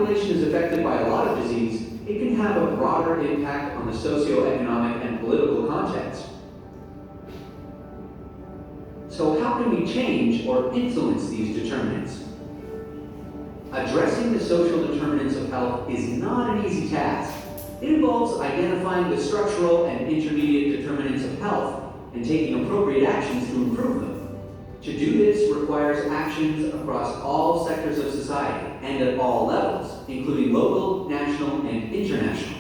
population is affected by a lot of disease, it can have a broader impact on the socioeconomic and political context. So how can we change or influence these determinants? Addressing the social determinants of health is not an easy task. It involves identifying the structural and intermediate determinants of health and taking appropriate actions to improve them. To do this requires actions across all sectors of society and at all levels, including local, national, and international.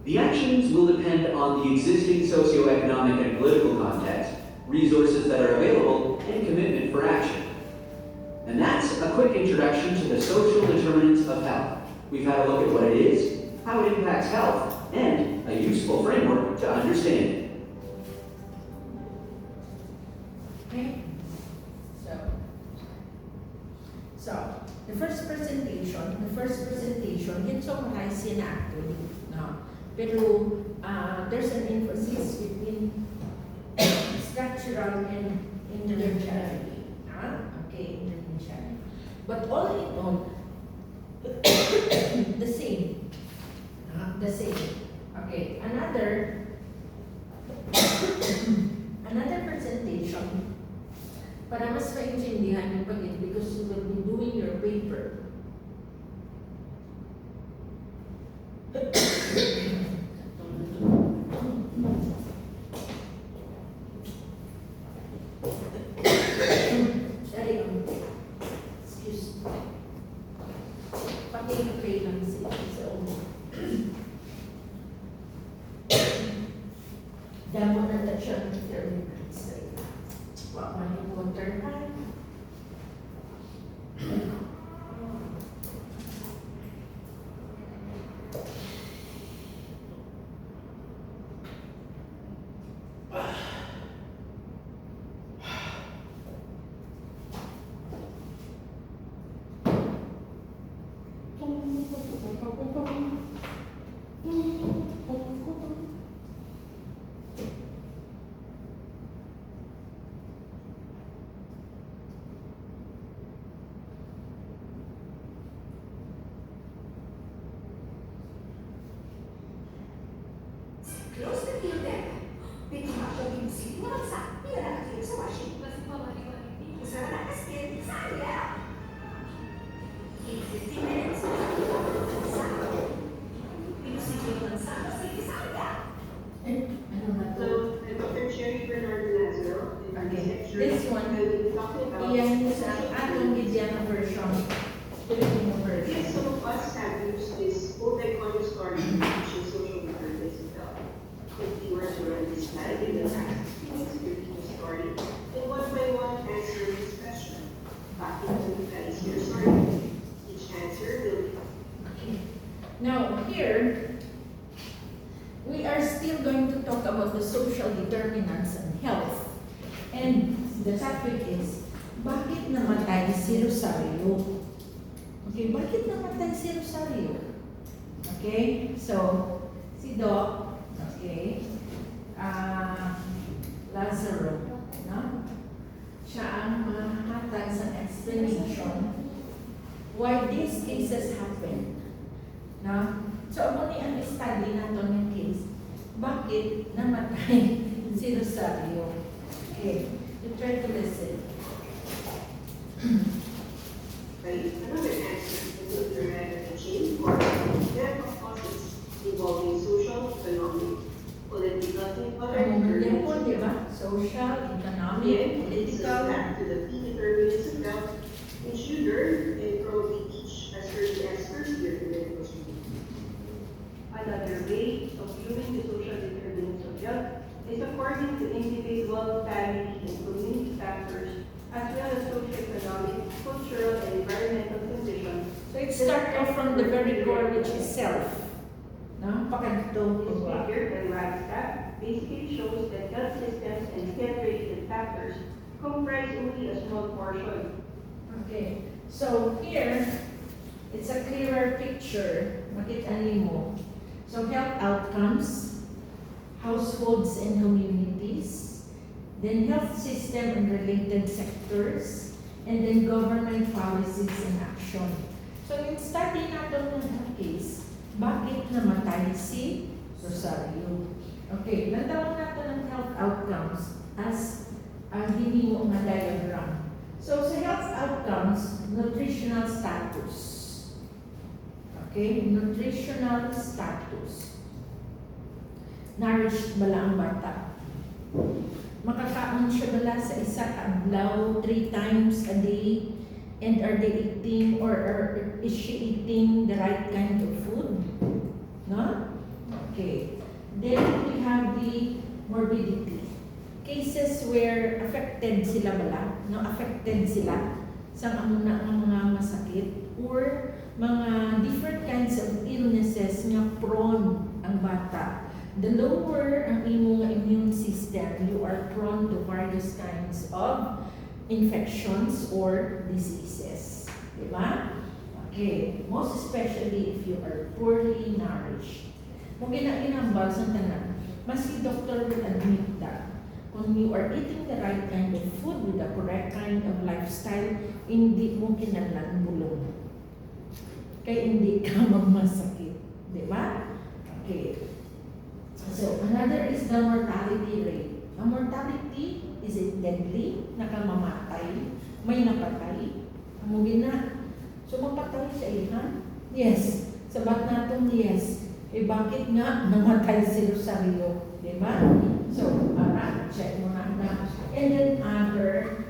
The actions will depend on the existing socioeconomic and political context, resources that are available, and commitment for action. And that's a quick introduction to the social determinants of health. We've had a look at what it is, how it impacts health, and a useful framework to understand it. Okay, so the first presentation, can summarize yun actually, no? Pero there's an emphasis between structural and intermediary. Okay, intermediary. But all in all, the same. The same. Okay, another presentation. Para mas maintindihan yung pag because you will be doing your paper. Excuse me. Pag-i-pray lang siya sa ulo. Damo na na siya ng determinants. What you water time? Close the field then. Pwede makapag yung sili mo lang sa pinanakatulog sa washing. Mas pamaliwan hindi. Sa nakaskin, sa area. In 15 minutes, sa pinusigil mo lang sa area. Ano na to? So, Dr. Sherry Bernardo Lazaro, in Okay. this lecture, This one, I will be talking about iyan sa atong Indiana version, Filipino Yes, version. some of us have used this multi-context story to teach the social determinants of health. If you were to run this slide, you will ask students to repeat the story and one by one answer this question. Back into that is your story. Each answer will be Okay. Now, here, we are still going to talk about the social determinants and health. And the topic is, bakit namatay si Rosario? Okay, bakit namatay si Rosario? Okay, so, si Doc, okay, Lazaro, no? Siya ang mahatag sa explanation why these cases happen. No? So, amo ni ang study nato ng case. Bakit namatay si Rosario? Okay, you try to listen. another answer to the red chain or web of causes involving social, economic, political, and other Yan po, determinants. di ba? Social, economic, Again, it is political. back to the key determinants of health, which you learn and probably teach as early as first year in medical school. Another way of viewing the social determinants of health is according to individual, family, and community factors, as well as socioeconomic, cultural, and environmental conditions. So it starts off from the very core, which is self. No? Pakadto. This figure by Wagstaff basically shows that health systems and health-related factors comprise only a small portion. Okay. So here, it's a clearer picture. Makita mo. So health outcomes, households and communities, then health system and related sectors, and then government policies and action. So yung study natin ng case, bakit namatay si Rosario? Okay, natawag natin ng health outcomes as hinimo nga diagram. So sa health outcomes, nutritional status. Okay, nutritional status. Nourished bala ang bata? Makakaon siya bala sa isa ka adlaw 3 times a day? And are they eating or is she eating the right kind of food? No? Okay. Then we have the morbidity. Cases where affected sila bala, no, affected sila sa amuna ng mga masakit or mga different kinds of illnesses nga prone ang bata. The lower ang imong immune system, you are prone to various kinds of infections or diseases. Diba? Okay. Most especially if you are poorly nourished. Kung ginambal sa tanan, maski doctor will admit that kung you are eating the right kind of food with the correct kind of lifestyle, hindi mo kinahanglan bulong. Kaya hindi ka magmasakit. Diba? Okay. So, another is the mortality rate. Ang mortality, is it deadly? Nakamamatay? May napatay? Amugin na. So, mapatay sa ihan? Yes. Sabat natin, yes. Eh, bakit nga namatay si Rosario? Diba? So, check mo na. And then, other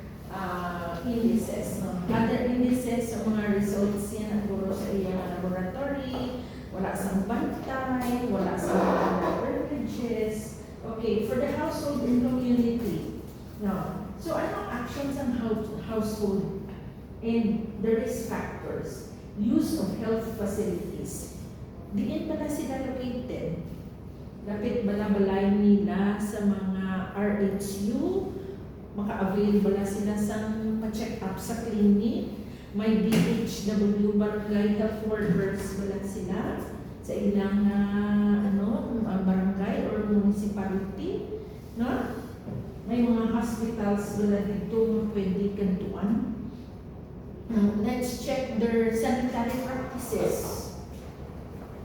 indices. No? Other indices, sa mga results yan ang guro sa iyang laboratory, wala sa bantay, wala sa privileges. Okay, for the household and community. No. So, anong actions ang household and the risk factors? Use of health facilities. Diin ba na sila located? Lapit bala-balay nila sa mga RHU? Maka-avail ba na sila sa ma-check up sa clinic? May DHW barangay health workers ba na sila sa ilang barangay or municipality? No? May mga hospitals ba na dito na pwede kantuan? Let's check their sanitary practices.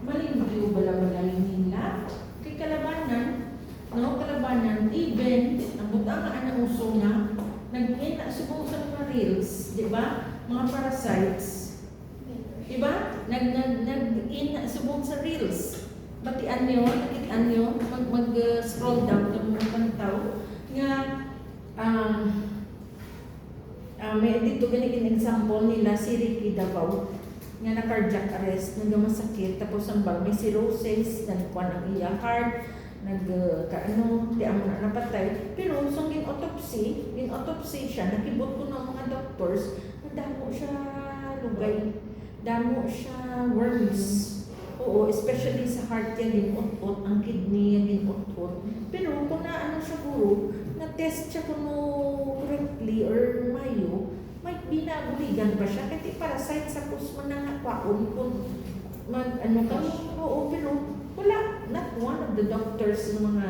Malimbayo bala-balay nila. Kay kalabanan, no, kalabanan, even, ang butang na uso na, nag-ina subong sa mga reels, di ba? Mga parasites. Di ba? Nag-ina subong sa reels. Batian nyo, nakitaan nyo, mag-scroll down ng mga pantaw, nga, may dito ganyan example nila, si Ricky Davao, nga na cardiac arrest, nagmasakit, tapos ang bag, may cirrhosis, nagkuhan ang iya heart, di ang napatay. Pero, so gin-autopsy siya, nakibot ko ng mga doctors, damo siya lugay, damo siya worms. Oo, especially sa heart yan, din-ut-ut, ang kidney yan, din-ut-ut. Pero, kung na siya guro, na-test siya kung correctly or mayo, may binabuligan pa siya, kasi parasite sa kusman na nakwaon kung oo, pero wala, not one of the doctors ng mga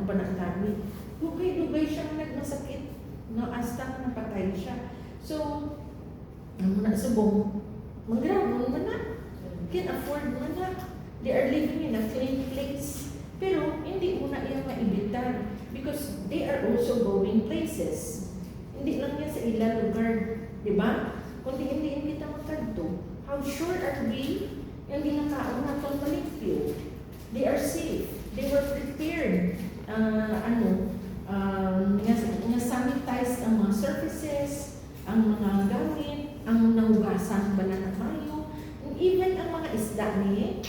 pa na kami. Dugay-dugay siya nagmasakit, no, hasta napatay siya. So, subong, mag-grabon man na, can afford man na, they are living in a clean place. Pero, hindi mo na iyang maibitar because they are also going places. Hindi lang yan sa ilang lugar, di ba? Kundi hindi kita magkanto. How sure are we? Yung ginakaon na itong malimpyo. They are safe. They were prepared. Nga sanitize ang mga surfaces, ang mga gamit, ang nahugasan ba na mayo. And even ang mga isda niya,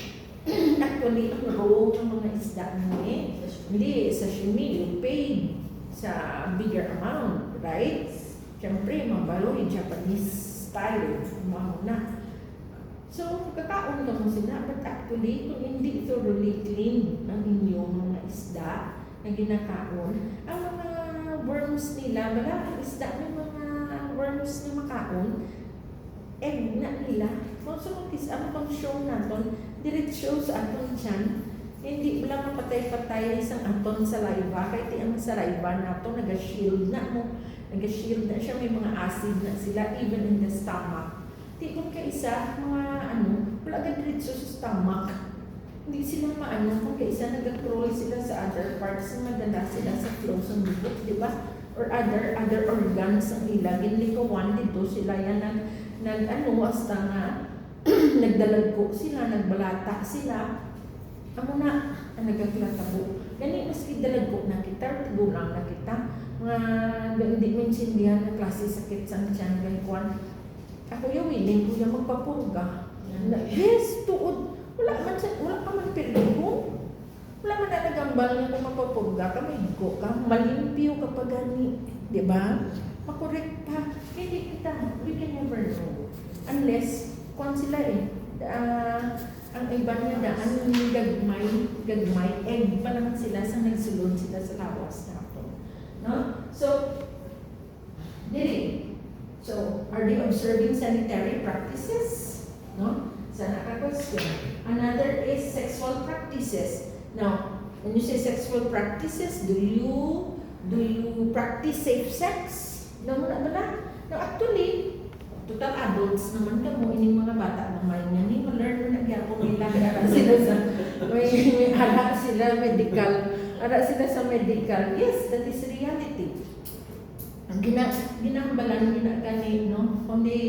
actually, ang raw ng mga isda niya, hindi, sashimi, you paid sa bigger amount, right? Siyempre, mabaloy, Japanese style, mahuna. So, kakaon ka mo sila, but actually, kung hindi thoroughly clean ang inyong mga isda na ginakaon, ang mga worms nila, wala ang isda ng mga worms na makaon, egg na nila. So, ang function natin, diretsyo sa aton dyan, hindi lang mapatay-patay isang aton saliva, kahit ang saliva nato nag-shield na mo, nag-shield na siya, may mga acid na sila, even in the stomach. Di kung kaisa, mga wala ka diretso sa stomach. Hindi sila maano, kung kaisa nag-crawl sila sa other parts, madala sila sa flow sa bukot, di ba? Or other organs ang ila. Ginlikawan dito sila yan hasta nga nagdalagko sila, nagbalata sila. Amo na, ang nagaglatabo. Gani, maski dalagko na kita, tulang na kita. Nga, hindi mo insindihan na klase sakit sa tiyan, kay Kwan. Ako yung willing ko yung magpapurga. Yes, tuod. Wala ka man perdigo. Wala man na nagambal niya kung magpapurga ka, may higo ka, malimpyo ka pa gani. Diba? Makorek pa. Hindi kita, we can never know. Unless, kung sila ang iba niya daan gagmay, egg pa naman sila sa nagsulod sila sa lawas na ako. No? So, dili. So, are they observing sanitary practices? No? Sana ka question. Another is sexual practices. Now, when you say sexual practices, do you practice safe sex? No, muna ba na? No, actually, total adults naman ka mo, ining mga bata naman yan. Hindi ma-learn mo na kaya kung nila ara sila sa, may ara sila medical, ara sila sa medical. Yes, that is reality. Ang ginambalan ginagani, no? Kundi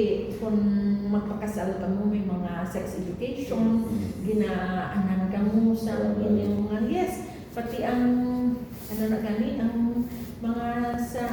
kung magpakasal ka mo, may mga sex education, ginaanan ka mo sa inyong mga, yes, pati ang, ano na gani, ang mga sa